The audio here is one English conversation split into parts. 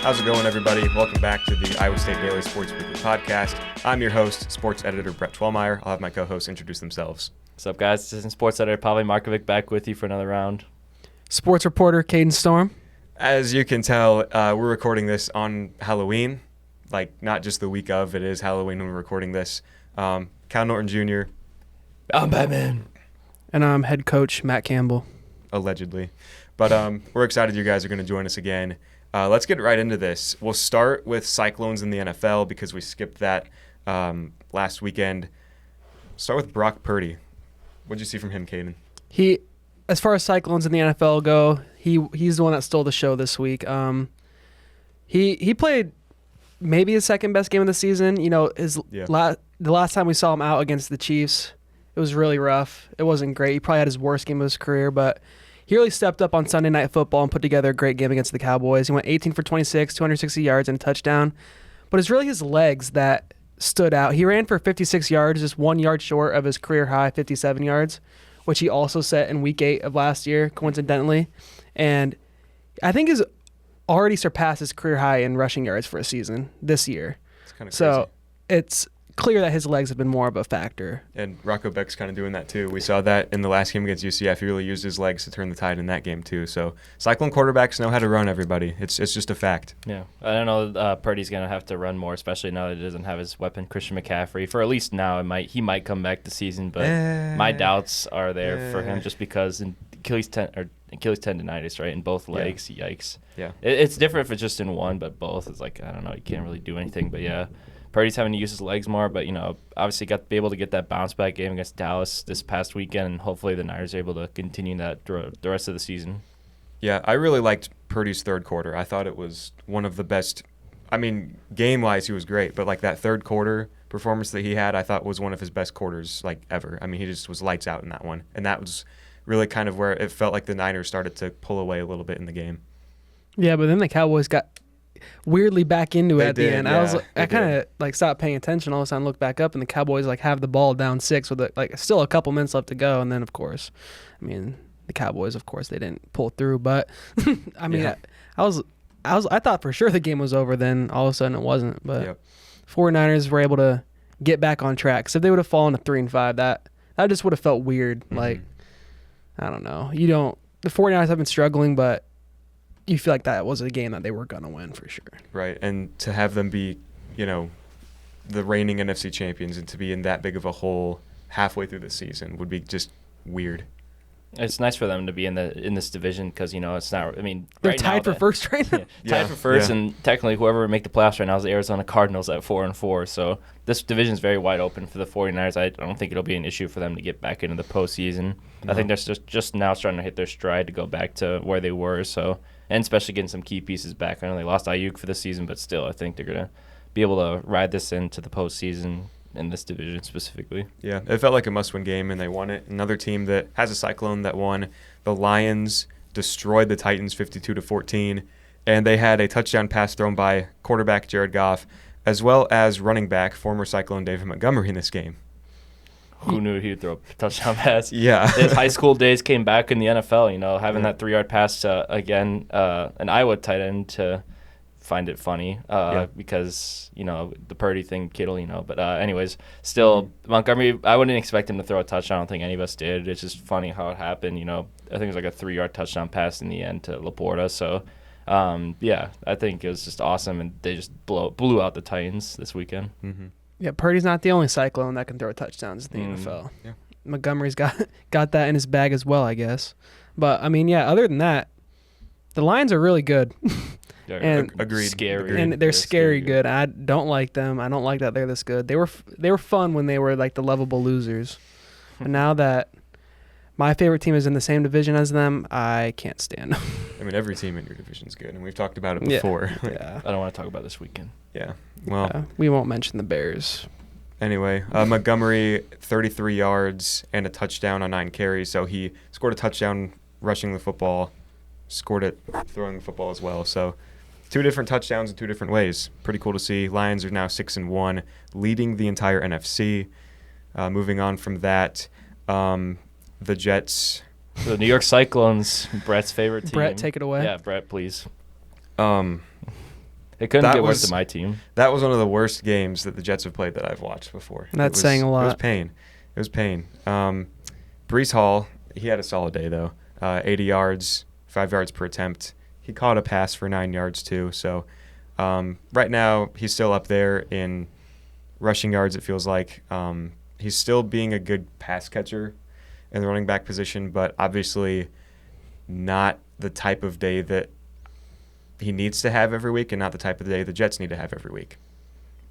How's it going, everybody? Welcome back to the Iowa State Daily Sports Weekly podcast. I'm your host, sports editor Brett Twellmeyer. I'll have my co-hosts introduce themselves. What's up, guys? Assistant sports editor Pavel Markovic back with you for another round. Sports reporter Caden Storm. As you can tell, we're recording this on Halloween. Like, not just the week of, it is Halloween when we're recording this. Cal Norton Jr. I'm Batman. And I'm head coach Matt Campbell. Allegedly. But we're excited you guys are going to join us again. Let's get right into this. We'll start with Cyclones in the NFL because we skipped that last weekend. Start with Brock Purdy. What did you see from him, Caden? As far as Cyclones in the NFL go, he's the one that stole the show this week. He played maybe his second best game of the season. You know, the last time we saw him out against the Chiefs, it was really rough. It wasn't great. He probably had his worst game of his career, but he really stepped up on Sunday Night Football and put together a great game against the Cowboys. He went 18 for 26, 260 yards and a touchdown. But it's really his legs that stood out. He ran for 56 yards, just 1 yard short of his career high, 57 yards, which he also set in Week 8 of last year, coincidentally. And I think he's already surpassed his career high in rushing yards for a season this year. It's kind of crazy. So it's clear that his legs have been more of a factor. And Rocco Beck's kind of doing that too. We saw that in the last game against UCF. He really used his legs to turn the tide in that game too. So Cyclone quarterbacks know how to run, everybody. It's just a fact. Yeah. I don't know. Purdy's going to have to run more, especially now that he doesn't have his weapon, Christian McCaffrey. For at least now, he might come back this season, but my doubts are there for him just because Achilles tendonitis, right, in both legs. Yeah. Yikes. Yeah. It's different if it's just in one, but both. It's like, I don't know. You can't really do anything, but yeah. Purdy's having to use his legs more, but, obviously got to be able to get that bounce-back game against Dallas this past weekend, and hopefully the Niners are able to continue that the rest of the season. Yeah, I really liked Purdy's third quarter. I thought it was one of the best. I mean, game-wise, he was great, but, that third quarter performance that he had, I thought was one of his best quarters, ever. I mean, he just was lights out in that one, and that was really kind of where it felt like the Niners started to pull away a little bit in the game. Yeah, but then the Cowboys got weirdly back into it at the end. Yeah, I kind of stopped paying attention. All of a sudden, looked back up, and the Cowboys have the ball down 6 with still a couple minutes left to go. And then, of course, the Cowboys, of course, they didn't pull through. But I thought for sure the game was over. Then all of a sudden it wasn't. But 49ers were able to get back on track. Because if they would have fallen to 3-5, that just would have felt weird. Mm-hmm. I don't know. The 49ers have been struggling, but you feel like that was a game that they were going to win for sure. Right, and to have them be, the reigning NFC champions and to be in that big of a hole halfway through the season would be just weird. It's nice for them to be in this division because, it's not – they're tied for first right now. Tied for first, and technically whoever would make the playoffs right now is the Arizona Cardinals at 4-4. So this division is very wide open for the 49ers. I don't think it'll be an issue for them to get back into the postseason. No. I think they're just now starting to hit their stride to go back to where they were. So – and especially getting some key pieces back. I know they lost Ayuk for the season, but still, I think they're going to be able to ride this into the postseason in this division specifically. Yeah, it felt like a must-win game, and they won it. Another team that has a Cyclone that won. The Lions destroyed the Titans 52-14, and they had a touchdown pass thrown by quarterback Jared Goff, as well as running back, former Cyclone David Montgomery in this game. Who knew he would throw a touchdown pass? Yeah. His high school days came back in the NFL, having that 3-yard pass to, an Iowa tight end to find it funny because, the Purdy thing, Kittle, But anyways, still, Montgomery, I wouldn't expect him to throw a touchdown. I don't think any of us did. It's just funny how it happened. I think it was a 3-yard touchdown pass in the end to Laporta. So, I think it was just awesome, and they just blew out the Titans this weekend. Mm-hmm. Yeah, Purdy's not the only Cyclone that can throw touchdowns in the NFL. Yeah. Montgomery's got that in his bag as well, I guess. But, other than that, the Lions are really good. And agreed. Scary. And they're scary good. I don't like them. I don't like that they're this good. They were fun when they were the lovable losers. But now that my favorite team is in the same division as them, I can't stand them. Every team in your division is good, and we've talked about it before. Yeah. I don't want to talk about this weekend. Yeah. Well, we won't mention the Bears. Anyway, Montgomery, 33 yards and a touchdown on 9 carries. So he scored a touchdown rushing the football, scored it throwing the football as well. So 2 different touchdowns in 2 different ways. Pretty cool to see. Lions are now 6-1, leading the entire NFC. Moving on from that, the Jets. The New York Cyclones, Brett's favorite team. Brett, take it away. Yeah, Brett, please. It couldn't get worse than my team. That was one of the worst games that the Jets have played that I've watched before. That's saying a lot. It was pain. Breece Hall, he had a solid day, though. 80 yards, 5 yards per attempt. He caught a pass for 9 yards, too. So right now, he's still up there in rushing yards, it feels like. He's still being a good pass catcher in the running back position, but obviously not the type of day that he needs to have every week and not the type of day the Jets need to have every week.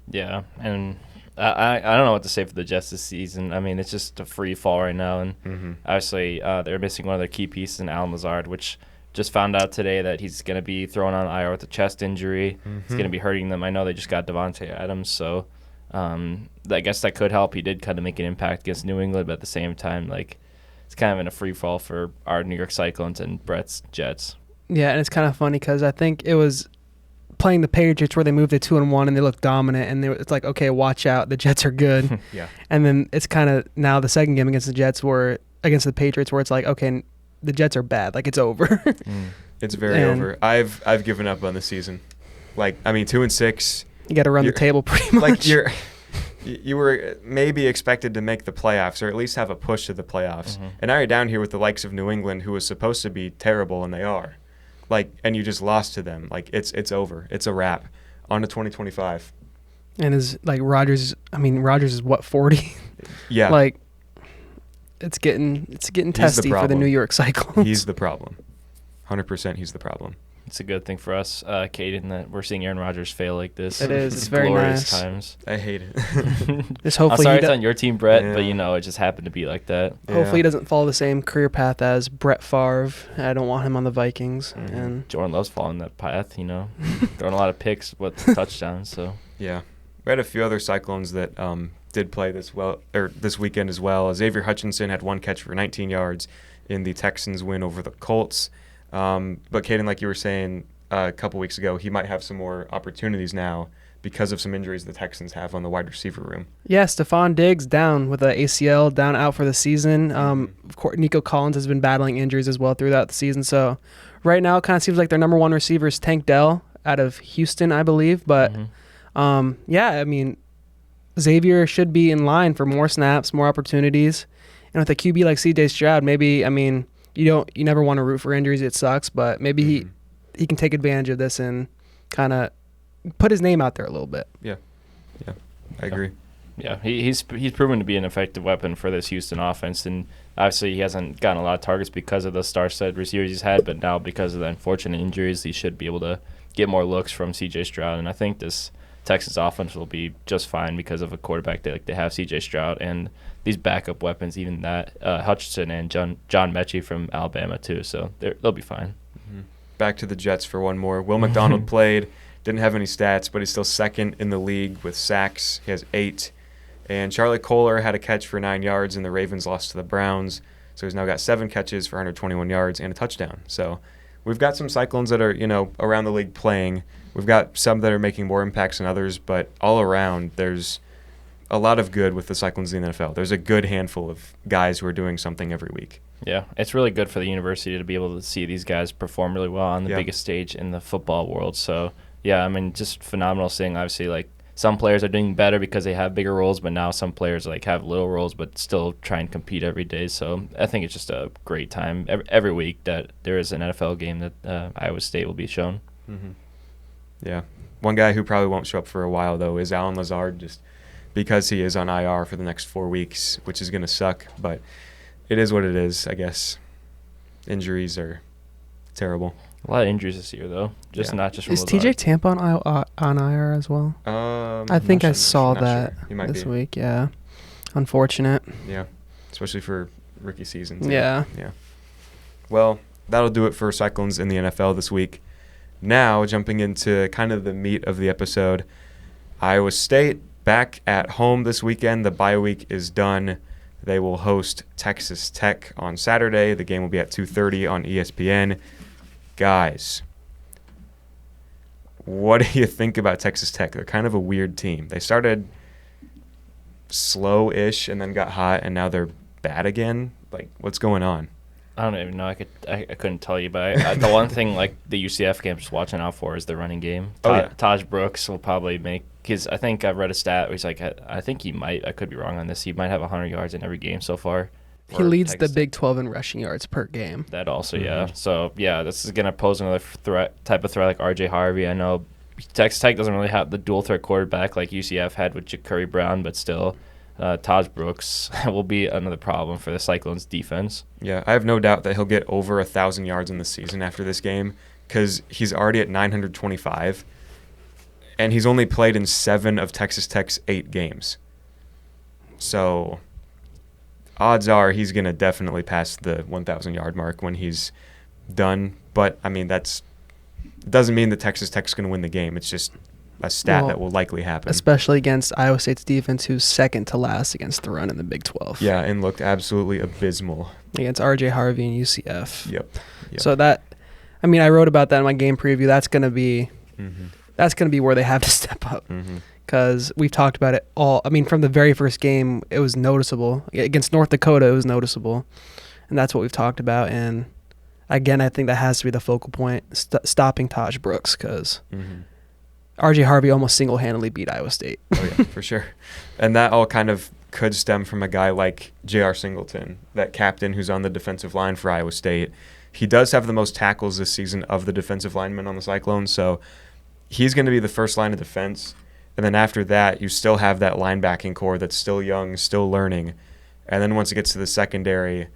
Yeah, and I don't know what to say for the Jets this season. I mean, it's just a free fall right now, and obviously they're missing one of their key pieces in Allen Lazard, which just found out today that he's going to be thrown on IR with a chest injury. It's going to be hurting them. I know they just got Devontae Adams, so I guess that could help. He did kind of make an impact against New England, but at the same time, like, it's kind of in a free fall for our New York Cyclones and Brett's Jets. Yeah, and it's kind of funny because I think it was playing the Patriots where they moved to 2-1 and they looked dominant, and it's like, okay, watch out, the Jets are good. Yeah. And then it's kind of now the second game against the Patriots where it's like, okay, the Jets are bad, like it's over. It's very over. I've given up on the season. Like, I mean, 2-6. You got to run the table pretty much. Like you were maybe expected to make the playoffs or at least have a push to the playoffs. And now you're down here with the likes of New England, who was supposed to be terrible, and they are. Like, and you just lost to them. Like, it's over. It's a wrap. On to 2025. And is like Rodgers is what, 40? Yeah. Like, it's getting testy for the New York Cyclones. He's the problem. 100% he's the problem. It's a good thing for us, Caden, that we're seeing Aaron Rodgers fail like this. It is. It's very glorious nice. Times. I hate it. Hopefully I'm sorry it's on your team, Brett, but it just happened to be like that. Hopefully he doesn't follow the same career path as Brett Favre. I don't want him on the Vikings. And Jordan loves following that path, throwing a lot of picks with touchdowns. So yeah, we had a few other Cyclones that did play this weekend as well. Xavier Hutchinson had 1 catch for 19 yards in the Texans' win over the Colts. But Caden, like you were saying a couple weeks ago, he might have some more opportunities now because of some injuries the Texans have on the wide receiver room. Yeah, Stephon Diggs down with an ACL, out for the season. Of course, Nico Collins has been battling injuries as well throughout the season. So right now it kind of seems like their number one receiver is Tank Dell out of Houston, I believe. But I mean, Xavier should be in line for more snaps, more opportunities. And with a QB like CJ Stroud, maybe, I mean, you never want to root for injuries. It sucks, but maybe he can take advantage of this and kind of put his name out there a little bit. Yeah, I agree. Yeah, he's proven to be an effective weapon for this Houston offense, and obviously he hasn't gotten a lot of targets because of the star-studded receivers he's had, but now because of the unfortunate injuries, he should be able to get more looks from C.J. Stroud, and I think this Texas offense will be just fine because of a quarterback they have C.J. Stroud and these backup weapons, even that Hutchinson and John Mechie from Alabama too, so they'll be fine. Back to the Jets for one more. Will McDonald played, didn't have any stats, but he's still second in the league with sacks. He has 8. And Charlie Kolar had a catch for 9 yards, and the Ravens lost to the Browns. So he's now got 7 catches for 121 yards and a touchdown. So we've got some Cyclones that are, around the league playing. We've got some that are making more impacts than others, but all around there's a lot of good with the Cyclones in the NFL. There's a good handful of guys who are doing something every week. Yeah, it's really good for the university to be able to see these guys perform really well on the biggest stage in the football world. So, yeah, I mean, just phenomenal seeing, obviously, like, some players are doing better because they have bigger roles, but now some players, like, have little roles but still try and compete every day. So I think it's just a great time every week that there is an NFL game that Iowa State will be shown. Yeah. One guy who probably won't show up for a while, though, is Allen Lazard, just because he is on IR for the next 4 weeks, which is going to suck, but it is what it is, I guess. Injuries are terrible. A lot of injuries this year, though. Not just from Is TJ Tampa on IR as well? I think I saw that this week. Yeah, unfortunate. Yeah, especially for rookie seasons. Yeah. Well, that'll do it for Cyclones in the NFL this week. Now, jumping into kind of the meat of the episode, Iowa State back at home this weekend. The bye week is done. They will host Texas Tech on Saturday. The game will be at 2:30 on ESPN. Guys, what do you think about Texas Tech? They're kind of a weird team. They started slow-ish and then got hot, and now they're bad again. Like, what's going on? I don't even know. I couldn't tell you, but the one thing like the UCF game just watching out for is the running game. Taj Brooks will probably make, because I think I've read a stat where he's like, I think he might, I could be wrong on this, he might have 100 yards in every game so far. He leads the Big 12 in rushing yards per game. That also, yeah. So, yeah, this is going to pose another type of threat like R.J. Harvey. I know Texas Tech doesn't really have the dual-threat quarterback like UCF had with Ja'Kurrie Brown, but still, Taj Brooks will be another problem for the Cyclones defense. Yeah, I have no doubt that he'll get over 1,000 yards in the season after this game because he's already at 925, and he's only played in 7 of Texas Tech's 8 games. So odds are he's going to definitely pass the 1,000-yard mark when he's done. But, I mean, that doesn't mean that Texas Tech's going to win the game. It's just a stat that will likely happen. Especially against Iowa State's defense, who's second to last against the run in the Big 12. Yeah, and looked absolutely abysmal. Against R.J. Harvey and UCF. Yep. So that, I mean, I wrote about that in my game preview. That's going to be where they have to step up. Because we've talked about it all. I mean, from the very first game, it was noticeable. Against North Dakota, it was noticeable. And that's what we've talked about. And, again, I think that has to be the focal point, stopping Taj Brooks, because R.J. Harvey almost single-handedly beat Iowa State. Oh, yeah, for sure. And that all kind of could stem from a guy like J.R. Singleton, that captain who's on the defensive line for Iowa State. He does have the most tackles this season of the defensive linemen on the Cyclones, so he's going to be the first line of defense. And then after that, you still have that linebacking core that's still young, still learning. And then once it gets to the secondary,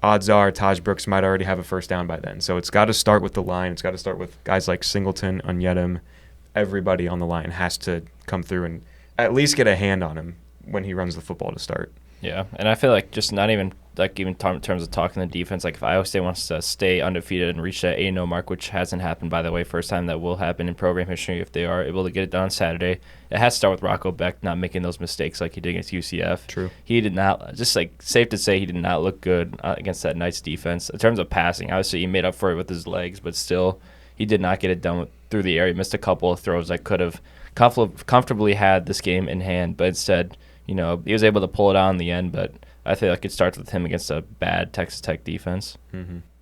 odds are Taj Brooks might already have a first down by then. So it's got to start with the line. It's got to start with guys like Singleton, Onyedim. Everybody on the line has to come through and at least get a hand on him when he runs the football to start. Yeah, and I feel like just not even like even in terms of talking the defense, like if Iowa State wants to stay undefeated and reach that 8-0 mark, which hasn't happened, by the way, first time that will happen in program history if they are able to get it done on Saturday, it has to start with Rocco Beck not making those mistakes like he did against UCF. True. He did not, just like safe to say, he did not look good against that Knights defense. In terms of passing, obviously he made up for it with his legs, but still he did not get it done through the air. He missed a couple of throws that could have comfortably had this game in hand, but instead, he was able to pull it out in the end, but I feel like it starts with him against a bad Texas Tech defense.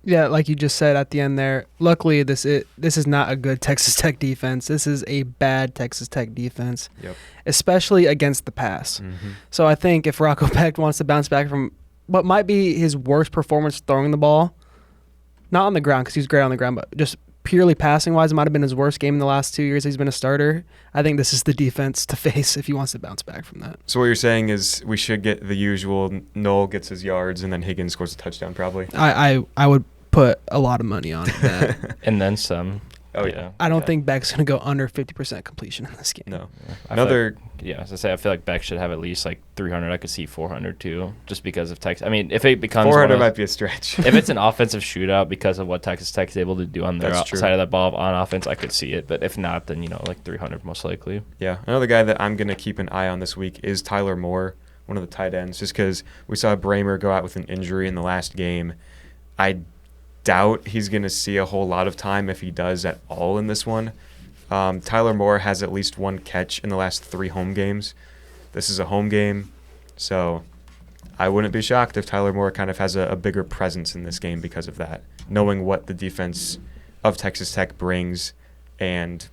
Yeah, like you just said at the end there, luckily this is not a good Texas Tech defense. This is a bad Texas Tech defense, especially against the pass. So I think if Rocco Beck wants to bounce back from what might be his worst performance throwing the ball, not on the ground because he's great on the ground, but just purely passing-wise, it might have been his worst game in the last 2 years he's been a starter. I think this is the defense to face if he wants to bounce back from that. So what you're saying is we should get the usual Knoll gets his yards and then Higgins scores a touchdown probably? I would put a lot of money on that. And then some. Oh, yeah. I don't think Beck's going to go under 50% completion in this game. No. As I say, I feel like Beck should have at least like 300. I could see 400 too, just because of Texas. I mean, if it becomes 400 might be a stretch. If it's an offensive shootout because of what Texas Tech is able to do on their side of that ball on offense, I could see it. But if not, then like 300 most likely. Yeah. Another guy that I'm going to keep an eye on this week is Tyler Moore, one of the tight ends, just because we saw Bramer go out with an injury in the last game. I doubt he's going to see a whole lot of time if he does at all in this one. Tyler Moore has at least one catch in the last 3 home games. This is a home game, so I wouldn't be shocked if Tyler Moore kind of has a bigger presence in this game because of that, knowing what the defense of Texas Tech brings, and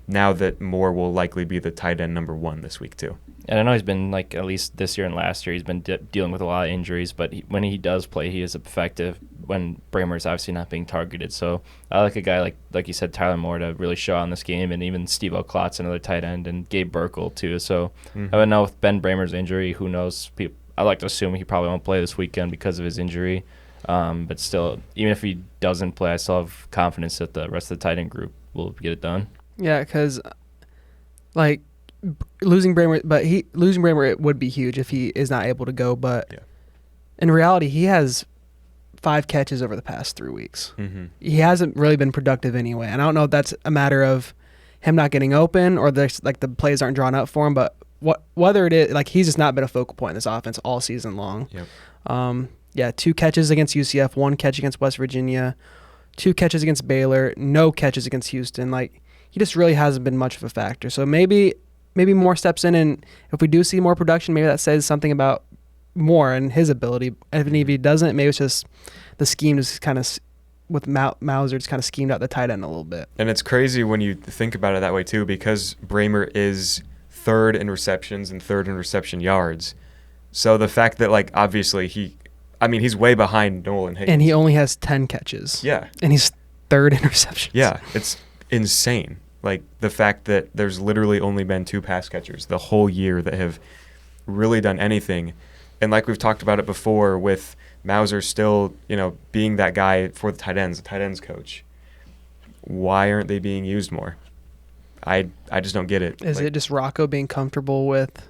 now that Moore will likely be the tight end number 1 this week too. And I know he's been, like, at least this year and last year, he's been dealing with a lot of injuries, but when he does play, he is effective when Bramer's obviously not being targeted. So I like a guy like you said, Tyler Moore, to really show on this game, and even Steve O'Klotz, another tight end, and Gabe Burkle too. So I would know with Ben Bramer's injury, who knows? I like to assume he probably won't play this weekend because of his injury. But still, even if he doesn't play, I still have confidence that the rest of the tight end group will get it done. Yeah, because, like, losing Bramer, it would be huge if he is not able to go. But in reality, he has 5 catches over the past 3 weeks. He hasn't really been productive anyway. And I don't know if that's a matter of him not getting open or the plays aren't drawn up for him. But whether it is, like, he's just not been a focal point in this offense all season long. 2 catches against UCF, 1 catch against West Virginia, 2 catches against Baylor, no catches against Houston. Like, he just really hasn't been much of a factor. So maybe more steps in, and if we do see more production, maybe that says something about more in his ability. And if he doesn't, maybe it's just the scheme is kind of with Mauser just kind of schemed out the tight end a little bit. And it's crazy when you think about it that way too, because Bramer is third in receptions and third in reception yards. So the fact that like obviously he's way behind Noel and Higgins. And he only has 10 catches. Yeah. And he's third in receptions. Yeah, it's insane. Like the fact that there's literally only been 2 pass catchers the whole year that have really done anything. And like we've talked about it before with Mauser still, being that guy for the tight ends coach. Why aren't they being used more? I just don't get it. Is it just Rocco being comfortable with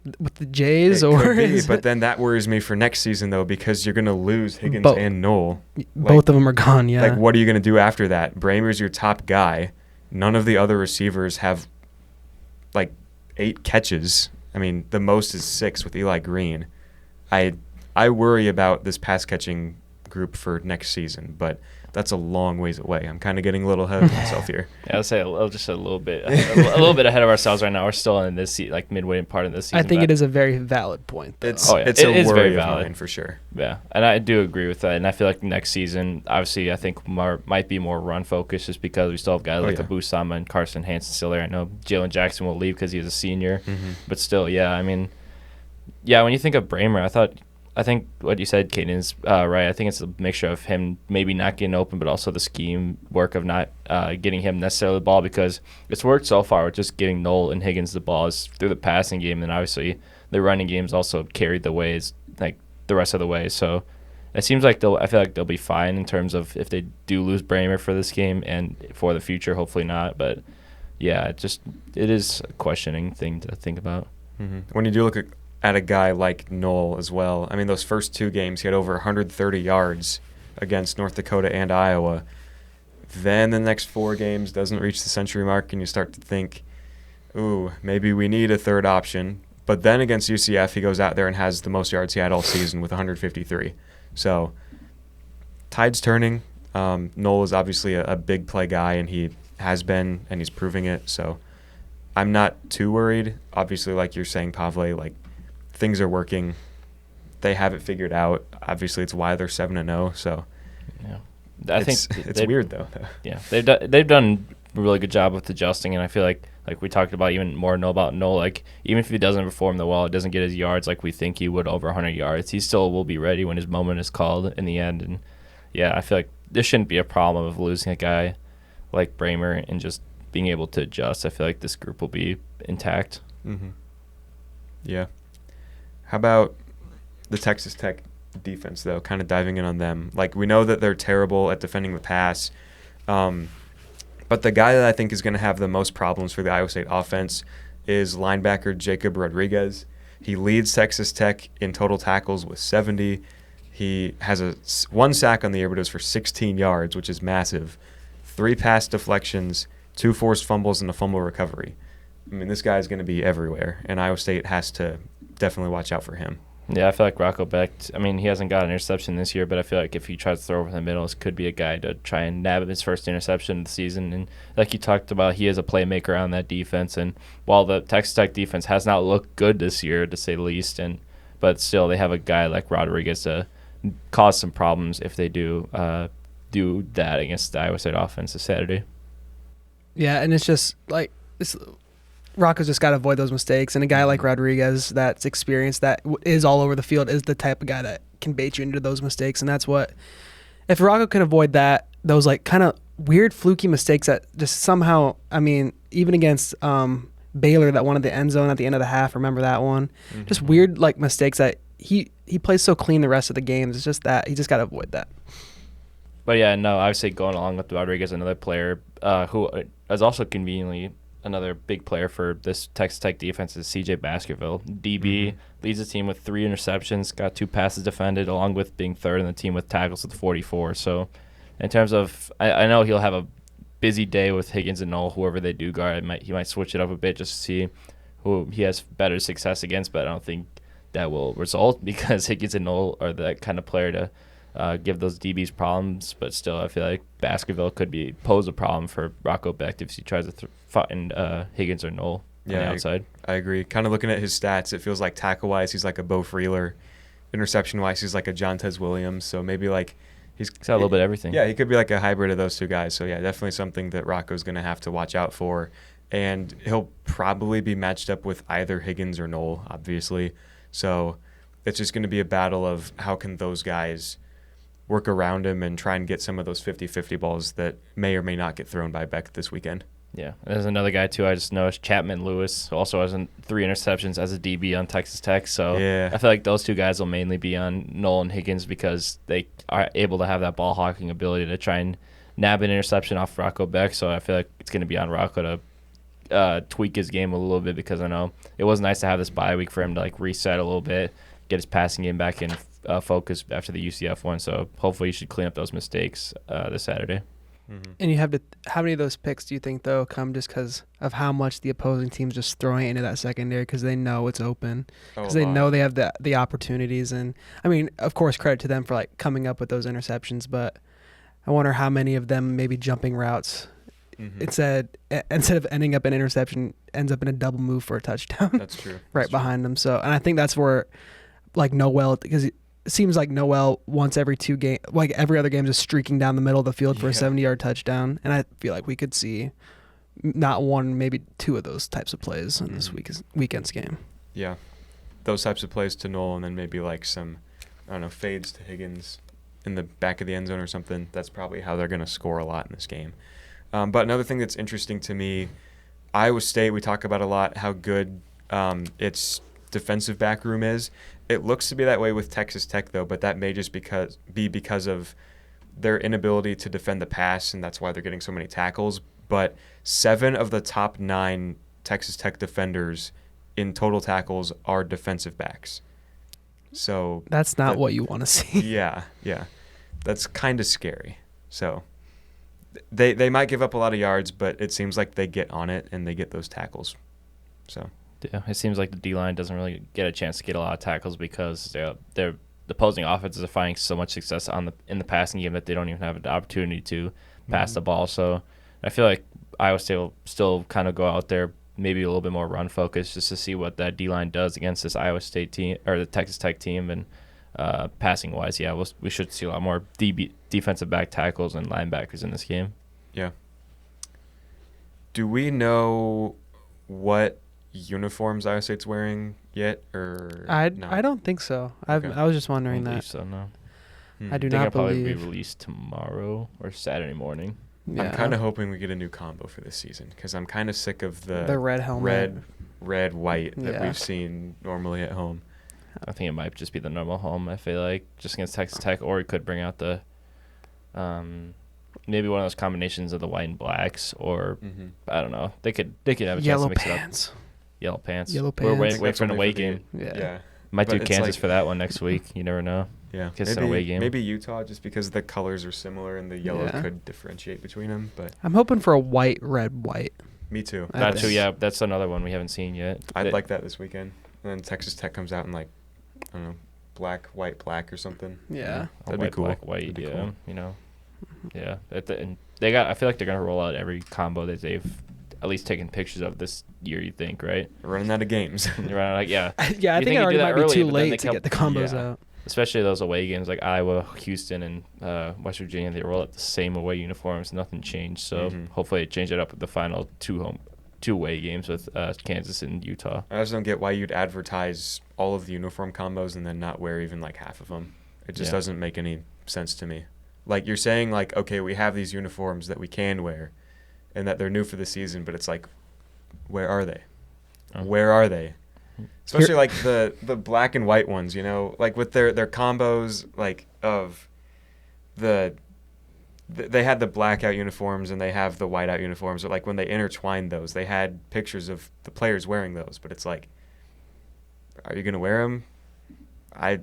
the Jays, or is but then that worries me for next season though, because you're going to lose Higgins and Noel. Both of them are gone. Yeah. Like, what are you going to do after that? Bramer's your top guy. None of the other receivers have like 8 catches. I mean, the most is 6 with Eli Green. I worry about this pass catching group for next season, but that's a long ways away. I'm kind of getting a little ahead of myself here. Yeah, I'll say just a little bit, a little bit ahead of ourselves right now. We're still in this midway part of this season. I think it is a very valid point. Though. It's a worry of mine for sure. Yeah, and I do agree with that. And I feel like next season, obviously, I think might be more run focused, just because we still have guys like Abu Sama and Carson Hansen still there. I know Jalen Jackson will leave because he's a senior, but still, when you think of Bramer, I think what you said, Caden, is right. I think it's a mixture of him maybe not getting open, but also the scheme work of not getting him necessarily the ball, because it's worked so far with just getting Noel and Higgins the balls through the passing game. And obviously the running game's also carried the ways, like the rest of the way. So it seems like I feel like they'll be fine in terms of if they do lose Bramer for this game and for the future, hopefully not. But yeah, it is a questioning thing to think about. When you do look at a guy like Noel as well. I mean, those first 2 games, he had over 130 yards against North Dakota and Iowa. Then the next 4 games doesn't reach the century mark, and you start to think, ooh, maybe we need a third option. But then against UCF, he goes out there and has the most yards he had all season with 153. So tide's turning. Noel is obviously a big play guy, and he has been, and he's proving it. So I'm not too worried. Obviously, like you're saying, Pavle, like, things are working. They have it figured out. Obviously, it's why they're 7-0. So, yeah, I think it's weird though. Yeah, they've done a really good job with adjusting, and I feel like we talked about even more about Noel. Like, even if he doesn't perform the well, it doesn't get his yards like we think he would, over 100 yards. He still will be ready when his moment is called in the end. And yeah, I feel like this shouldn't be a problem of losing a guy like Bramer and just being able to adjust. I feel like this group will be intact. Yeah. How about the Texas Tech defense, though, kind of diving in on them? Like, we know that they're terrible at defending the pass, but the guy that I think is going to have the most problems for the Iowa State offense is linebacker Jacob Rodriguez. He leads Texas Tech in total tackles with 70. He has 1 sack on the year, but it was for 16 yards, which is massive. 3 pass deflections, 2 forced fumbles, and a fumble recovery. I mean, this guy is going to be everywhere, and Iowa State has to definitely watch out for him. Yeah, I feel like Rocco Beck, he hasn't got an interception this year, but I feel like if he tries to throw over the middle, this could be a guy to try and nab his first interception of the season. And like you talked about, he is a playmaker on that defense. And while the Texas Tech defense has not looked good this year, to say the least, but still they have a guy like Rodriguez to cause some problems if they do that against the Iowa State offense this Saturday. Yeah, and it's just like Rocco's just got to avoid those mistakes. And a guy like Rodriguez that's experienced, that is all over the field, is the type of guy that can bait you into those mistakes. And that's what, if Rocco can avoid that, those like kind of weird fluky mistakes that just somehow, even against Baylor that won at the end zone at the end of the half, remember that one? Just weird like mistakes that he plays so clean the rest of the games. It's just that he just got to avoid that. But yeah, no, I would say going along with Rodriguez, another player who is also conveniently another big player for this Texas Tech defense is C.J. Baskerville. DB leads the team with 3 interceptions, got 2 passes defended, along with being third in the team with tackles with 44. So in terms of, I know he'll have a busy day with Higgins and Noel, whoever they do guard. He might switch it up a bit just to see who he has better success against, but I don't think that will result because Higgins and Noel are that kind of player to give those DBs problems. But still, I feel like Baskerville could pose a problem for Rocco Becht if he tries to find Higgins or Noel on the outside. I agree. Kind of looking at his stats, it feels like tackle-wise, he's like a Bo Freeler. interception-wise, he's like a Jontez Williams. So maybe like he's got a little bit of everything. Yeah, he could be like a hybrid of those two guys. So yeah, definitely something that Rocco's going to have to watch out for. And he'll probably be matched up with either Higgins or Knoll, obviously. So it's just going to be a battle of how can those guys work around him and try and get some of those 50-50 balls that may or may not get thrown by Beck this weekend. Yeah, there's another guy, too, I just noticed, Chapman Lewis, also has 3 interceptions as a DB on Texas Tech. So yeah. I feel like those two guys will mainly be on Knoll and Higgins because they are able to have that ball hawking ability to try and nab an interception off Rocco Beck. So I feel like it's going to be on Rocco to tweak his game a little bit because I know it was nice to have this bye week for him to like reset a little bit, get his passing game back in focus after the UCF one. So hopefully you should clean up those mistakes this Saturday. Mm-hmm. And you have to. How many of those picks do you think though come just because of how much the opposing team's just throwing it into that secondary because they know it's open, because they know they have the opportunities? And I mean, of course, credit to them for like coming up with those interceptions, but I wonder how many of them maybe jumping routes instead of ending up an interception ends up in a double move for a touchdown. That's true. Right behind them. So, and I think that's where like Noel, because it seems like Noel once every 2 games, like every other game, is streaking down the middle of the field for a 70-yard touchdown. And I feel like we could see not 1, maybe 2 of those types of plays in this weekend's game. Yeah. Those types of plays to Knoll and then maybe like some, I don't know, fades to Higgins in the back of the end zone or something. That's probably how they're going to score a lot in this game. But another thing that's interesting to me, Iowa State, we talk about a lot how good its defensive back room is. It looks to be that way with Texas Tech, though, but that may just be because of their inability to defend the pass, and that's why they're getting so many tackles. But 7 of the top 9 Texas Tech defenders in total tackles are defensive backs. So that's not what you want to see. Yeah. That's kind of scary. So they might give up a lot of yards, but it seems like they get on it and they get those tackles. So yeah, it seems like the D-line doesn't really get a chance to get a lot of tackles because the opposing offenses are finding so much success in the passing game that they don't even have an opportunity to pass the ball. So I feel like Iowa State will still kind of go out there, maybe a little bit more run focused, just to see what that D-line does against this Iowa State team or the Texas Tech team. And passing wise, yeah, we should see a lot more defensive back tackles and linebackers in this game. Yeah. Do we know what uniforms Iowa State's wearing yet, or I no? don't think so. Okay. I was just wondering that. So no. I do think not it'll probably believe. be released tomorrow or Saturday morning. Yeah. I'm kind of hoping we get a new combo for this season because I'm kind of sick of the red helmet, red, white that we've seen normally at home. I think it might just be the normal home. I feel like just against Texas Tech, or we could bring out the, maybe one of those combinations of the white and blacks, or I don't know. They could have a chance to mix it up. Yellow pants. We're waiting for an away game. Yeah. Might do Kansas for that one next week. You never know. Yeah. It's an away game. Maybe Utah, just because the colors are similar and the yellow could differentiate between them. But I'm hoping for a white, red, white. Me too. That too. Yeah, that's another one we haven't seen yet. I'd like that this weekend. And then Texas Tech comes out in like, I don't know, black, white, black or something. Yeah. That'd be cool. Black, white. Yeah. Cool. You know. Yeah. And I feel like they're gonna roll out every combo that they've at least taken pictures of this year. You think, right? Running out of games. You're running like yeah. I think it already might be too late to get the combos out. Especially those away games like Iowa, Houston, and West Virginia. They roll out the same away uniforms. Nothing changed. So hopefully they change it up with the final two away games with Kansas and Utah. I just don't get why you'd advertise all of the uniform combos and then not wear even like half of them. It just doesn't make any sense to me. Like you're saying like, okay, we have these uniforms that we can wear and that they're new for the season, but it's like, where are they? Where are they? Especially like the black and white ones, you know, like with their combos, like of they had the blackout uniforms and they have the whiteout uniforms, but like when they intertwined those, they had pictures of the players wearing those, but it's like, are you going to wear them? I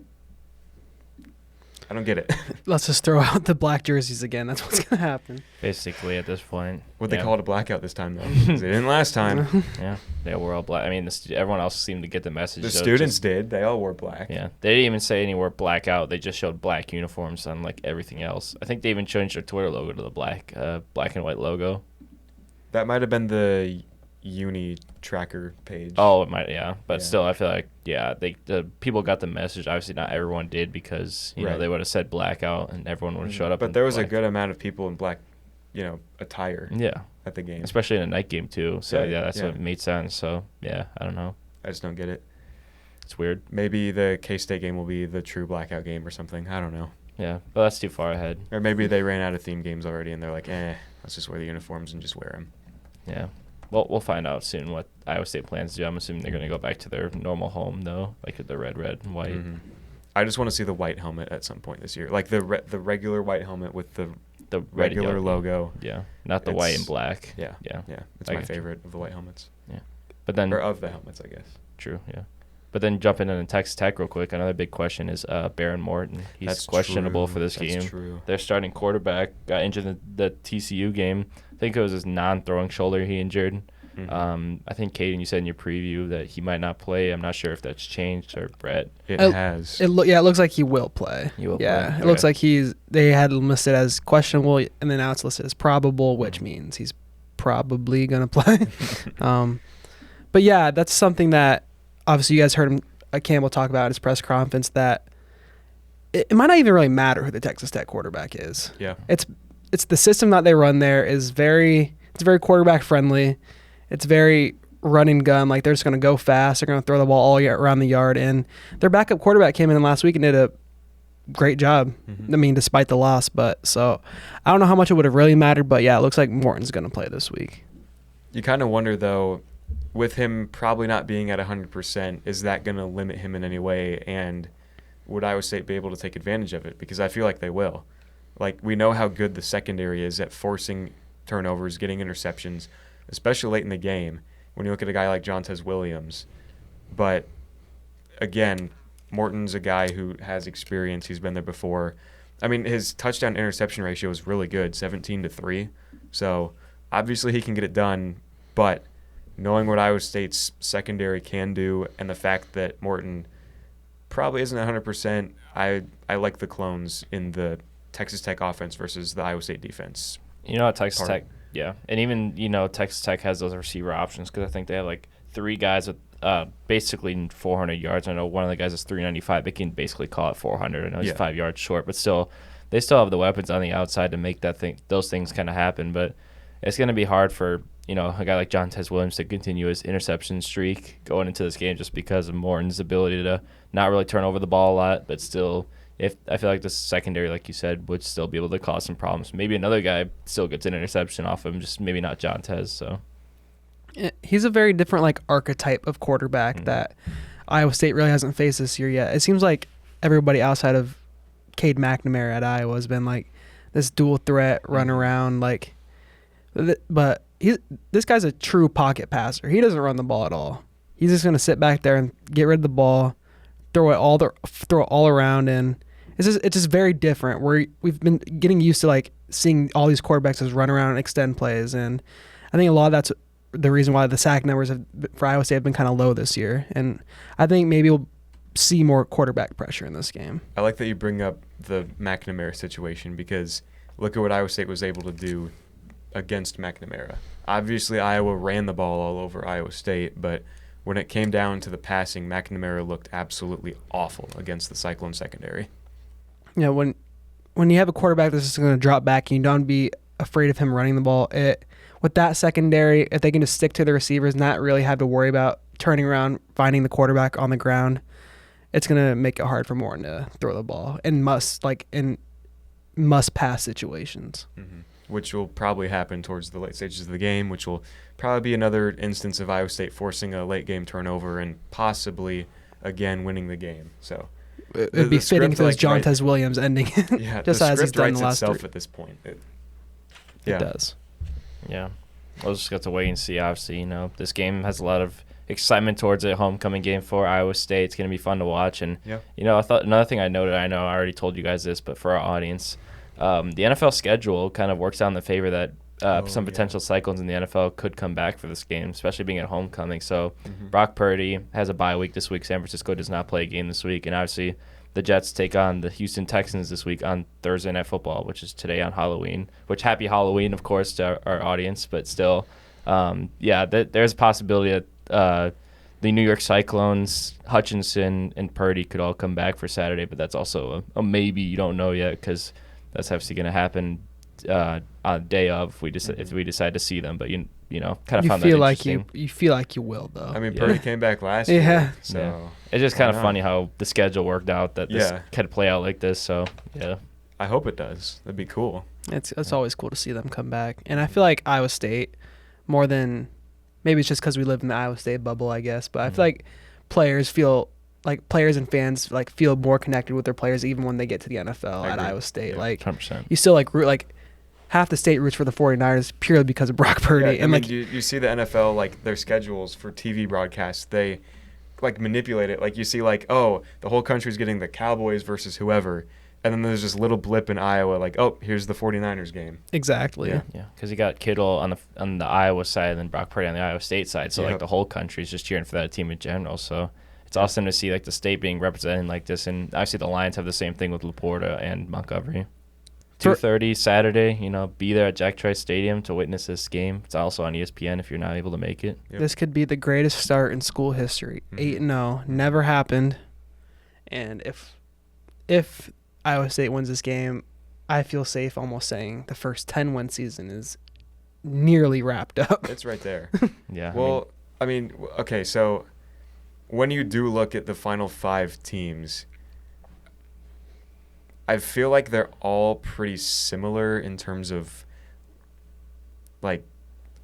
don't get it. Let's just throw out the black jerseys again. That's what's going to happen. Basically, at this point. Would they call it a blackout this time, though? 'Cause they didn't last time. Yeah, they were all black. I mean, everyone else seemed to get the message. The students did. They all wore black. Yeah. They didn't even say anywhere blackout. They just showed black uniforms on, like, everything else. I think they even changed their Twitter logo to the black and white logo. That might have been the uni tracker page. Oh, it might, yeah. But Yeah. still, I feel like, yeah, the people got the message. Obviously, not everyone did because, you know, they would have said blackout and everyone would have showed up. But there was a good amount of people in black, attire. Yeah. At the game. Especially in a night game, too. So, yeah, that's yeah. what made sense. So, yeah, I don't know. I just don't get it. It's weird. Maybe the K-State game will be the true blackout game or something. I don't know. Yeah, but that's too far ahead. Or maybe they ran out of theme games already and they're like, let's just wear the uniforms and just wear them. Yeah. Well, we'll find out soon what Iowa State plans to do. I'm assuming they're going to go back to their normal home, though, like the red and white. Mm-hmm. I just want to see the white helmet at some point this year. Like the regular white helmet with the regular logo. Yeah, not the white and black. Yeah. It's my favorite of the white helmets. Yeah. But then, or of the helmets, I guess. True, yeah. But then jumping into Texas Tech real quick, another big question is Baron Morton. He's questionable for this game. True. Their starting quarterback got injured in the TCU game. I think it was his non-throwing shoulder he injured. Mm-hmm. I think, Caden, you said in your preview that he might not play. I'm not sure if that's changed, or Brett. It has. It looks like he will play. He will play. It looks like they had him listed as questionable, and then now it's listed as probable, which means he's probably going to play. But yeah, that's something that obviously you guys heard him, Campbell talk about at his press conference, that it might not even really matter who the Texas Tech quarterback is. Yeah. It's the system that they run there is very quarterback friendly. It's very run and gun. Like, they're just going to go fast. They're going to throw the ball all around the yard. And their backup quarterback came in last week and did a great job. Mm-hmm. I mean, despite the loss. But so I don't know how much it would have really mattered. But yeah, it looks like Morton's going to play this week. You kind of wonder, though, with him probably not being at 100%, is that going to limit him in any way? And would Iowa State be able to take advantage of it? Because I feel like they will. Like, we know how good the secondary is at forcing turnovers, getting interceptions, especially late in the game when you look at a guy like Jontez Williams. But, again, Morton's a guy who has experience. He's been there before. I mean, his touchdown-interception ratio is really good, 17-3. So, obviously he can get it done, but knowing what Iowa State's secondary can do and the fact that Morton probably isn't 100%, I like the clones in the Texas Tech offense versus the Iowa State defense. You know what, Texas Tech, yeah. And even, Texas Tech has those receiver options because I think they have like three guys with basically 400 yards. I know one of the guys is 395. They can basically call it 400. I know he's 5 yards short, but still, they still have the weapons on the outside to make those things kind of happen. But it's going to be hard for, a guy like Jontez Williams to continue his interception streak going into this game just because of Morton's ability to not really turn over the ball a lot, but still, if I feel like the secondary, like you said, would still be able to cause some problems. Maybe another guy still gets an interception off him, just maybe not Jontez. So he's a very different archetype of quarterback that Iowa State really hasn't faced this year yet. It seems like everybody outside of Cade McNamara at Iowa has been like this dual threat run around but this guy's a true pocket passer. He doesn't run the ball at all. He's just going to sit back there and get rid of the ball, throw it all around, and it's just very different. We've been getting used to seeing all these quarterbacks just run around and extend plays, and I think a lot of that's the reason why the sack numbers for Iowa State have been kind of low this year. And I think maybe we'll see more quarterback pressure in this game. I like that you bring up the McNamara situation because look at what Iowa State was able to do against McNamara. Obviously, Iowa ran the ball all over Iowa State, but when it came down to the passing, McNamara looked absolutely awful against the Cyclone secondary. Yeah, when you have a quarterback that's just going to drop back and you don't be afraid of him running the ball, with that secondary, if they can just stick to the receivers, not really have to worry about turning around, finding the quarterback on the ground, it's going to make it hard for Morton to throw the ball in must-pass situations. Mm-hmm. Which will probably happen towards the late stages of the game, which will probably be another instance of Iowa State forcing a late-game turnover and possibly, again, winning the game. So it would be fitting if it was Jontez Williams ending it, yeah, just as he's done the last itself three. At this point. It does. Yeah. We'll just have to wait and see, obviously. This game has a lot of excitement towards a homecoming game for Iowa State. It's going to be fun to watch. And, I thought another thing I noted, I know I already told you guys this, but for our audience, the NFL schedule kind of works out in the favor that some potential Cyclones in the NFL could come back for this game, especially being at homecoming. So Brock Purdy has a bye week this week. San Francisco does not play a game this week. And obviously the Jets take on the Houston Texans this week on Thursday Night Football, which is today on Halloween, which happy Halloween, of course, to our audience. But still, There's a possibility that the New York Cyclones, Hutchinson, and Purdy could all come back for Saturday, but that's also a maybe. You don't know yet because that's obviously going to happen on the day of if we decide to see them. But kind of found that interesting. You feel like you will though. I mean, Purdy came back last year. So it's just kind of funny how the schedule worked out that this could play out like this. So yeah, I hope it does. That'd be cool. It's always cool to see them come back, and I feel like Iowa State more than. Maybe it's just because we live in the Iowa State bubble, I guess. But I feel like players and fans like feel more connected with their players even when they get to the NFL at Iowa State. Yeah, like 100%. You still root half the state roots for the 49ers purely because of Brock Purdy. Yeah, and you see the NFL their schedules for TV broadcasts, they manipulate it. You see the whole country's getting the Cowboys versus whoever. And then there's this little blip in Iowa, here's the 49ers game. Exactly. Yeah, because you got Kittle on the Iowa side and then Brock Purdy on the Iowa State side. So, the whole country is just cheering for that team in general. So, it's awesome to see, the state being represented like this. And obviously the Lions have the same thing with Laporta and Montgomery. 2:30 Saturday, be there at Jack Trice Stadium to witness this game. It's also on ESPN if you're not able to make it. Yep. This could be the greatest start in school history. 8-0. Never happened. And if Iowa State wins this game, I feel safe almost saying the first 10-win season is nearly wrapped up. It's right there. Yeah. Well, okay, so when you do look at the final 5 teams, I feel like they're all pretty similar in terms of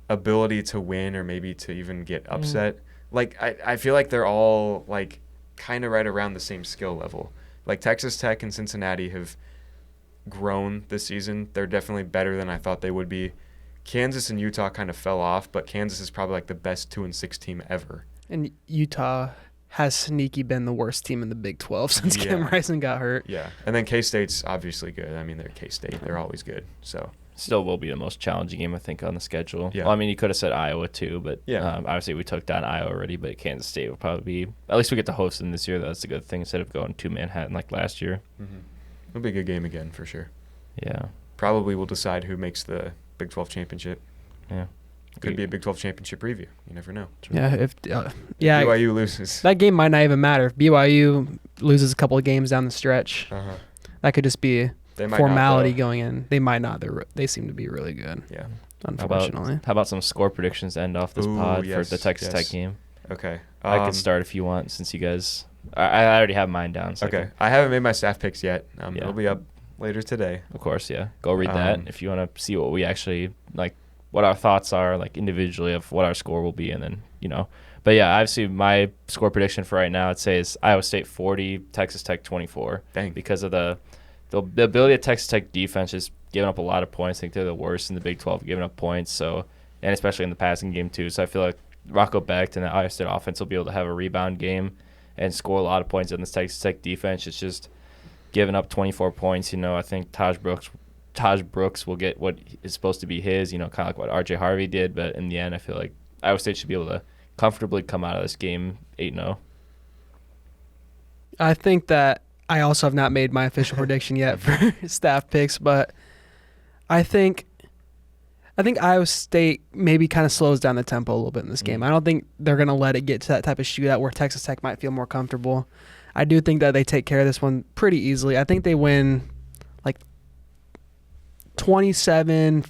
ability to win or maybe to even get upset. I feel like they're all kind of right around the same skill level. Texas Tech and Cincinnati have grown this season. They're definitely better than I thought they would be. Kansas and Utah kind of fell off, but Kansas is probably the best 2-6 team ever. And Utah has sneaky been the worst team in the Big 12 since Cam Rising got hurt. Yeah, and then K-State's obviously good. I mean, they're K-State. They're always good. So still will be the most challenging game, I think, on the schedule. Yeah. Well, I mean, you could have said Iowa, too, but obviously we took down Iowa already, but Kansas State will probably be – at least we get to host them this year. That's a good thing instead of going to Manhattan like last year. Mm-hmm. It'll be a good game again for sure. Yeah. Probably will decide who makes the Big 12 championship. Yeah. Could be a Big 12 championship preview. You never know. Yeah, if BYU loses. That game might not even matter. If BYU loses a couple of games down the stretch, that could just be – formality going in. They might not. They seem to be really good. Yeah. Unfortunately. How about some score predictions to end off this pod for the Texas Tech game? Okay. I can start if you want, since you guys. I already have mine down. So okay. I haven't made my staff picks yet. It'll be up later today. Of course, yeah. Go read that if you want to see what we actually what our thoughts are individually of what our score will be, and then But yeah, obviously my score prediction for right now, I'd say is Iowa State 40, Texas Tech 24. Dang. Because of the ability of Texas Tech defense is giving up a lot of points. I think they're the worst in the Big 12 giving up points. So, and especially in the passing game too. So I feel like Rocco Becht and the Iowa State offense will be able to have a rebound game and score a lot of points in this Texas Tech defense. It's just giving up 24 points. I think Taj Brooks will get what is supposed to be his. Kind of like what RJ Harvey did. But in the end, I feel like Iowa State should be able to comfortably come out of this game 8-0. I think that. I also have not made my official prediction yet for staff picks, but I think Iowa State maybe kind of slows down the tempo a little bit in this game. I don't think they're going to let it get to that type of shootout where Texas Tech might feel more comfortable. I do think that they take care of this one pretty easily. I think they win 27-14,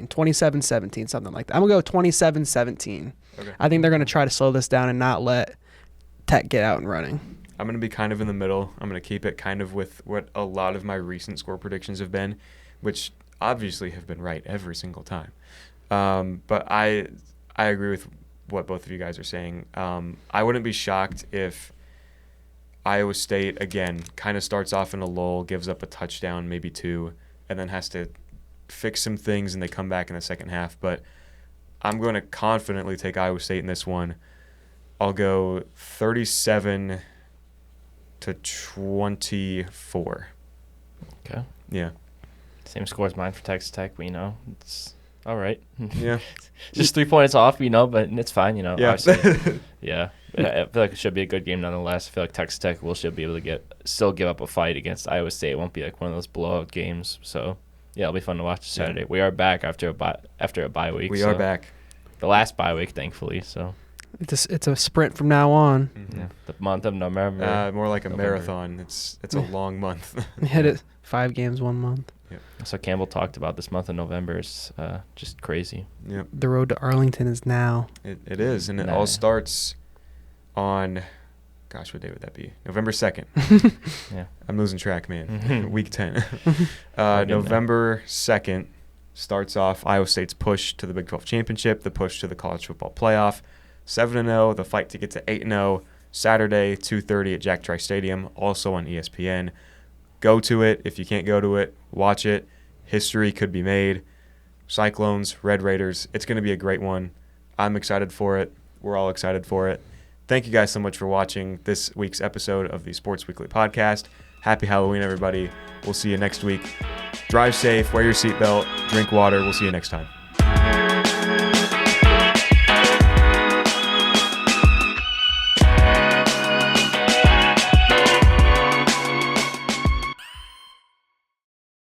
27-17, something like that. I'm going to go 27-17. Okay. I think they're going to try to slow this down and not let Tech get out and running. I'm going to be kind of in the middle. I'm going to keep it kind of with what a lot of my recent score predictions have been, which obviously have been right every single time. But I agree with what both of you guys are saying. I wouldn't be shocked if Iowa State, again, kind of starts off in a lull, gives up a touchdown, maybe 2, and then has to fix some things and they come back in the second half. But I'm going to confidently take Iowa State in this one. I'll go 37-24. Okay. Yeah. Same score as mine for Texas Tech. It's all right. Yeah. Just 3 points off, but it's fine. Yeah. Yeah. I feel like it should be a good game nonetheless. I feel like Texas Tech should be able to still give up a fight against Iowa State. It won't be one of those blowout games. So yeah, it'll be fun to watch Saturday. We are back after a bye week. We are back. the last bye week, thankfully. So it's a sprint from now on. Mm-hmm. yeah, the month of November. More like a November. marathon. It's a long month. Hit it 5 games 1 month. Yep. That's what Campbell talked about. This month of November is just crazy. Yep. The road to Arlington is now. It is, and it all starts on, gosh, what day would that be? November 2nd. Yeah. I'm losing track, man. Mhm. Week 10. November 2nd starts off Iowa State's push to the Big 12 Championship, the push to the College Football Playoff. 7-0, the fight to get to 8-0. Saturday, 2:30 at Jack Trice Stadium, also on ESPN. Go to it. If you can't go to it, watch it. History could be made. Cyclones, Red Raiders. It's going to be a great one. I'm excited for it. We're all excited for it. Thank you guys so much for watching this week's episode of the Sports Weekly Podcast. Happy Halloween, everybody. We'll see you next week. Drive safe, wear your seatbelt, drink water. We'll see you next time.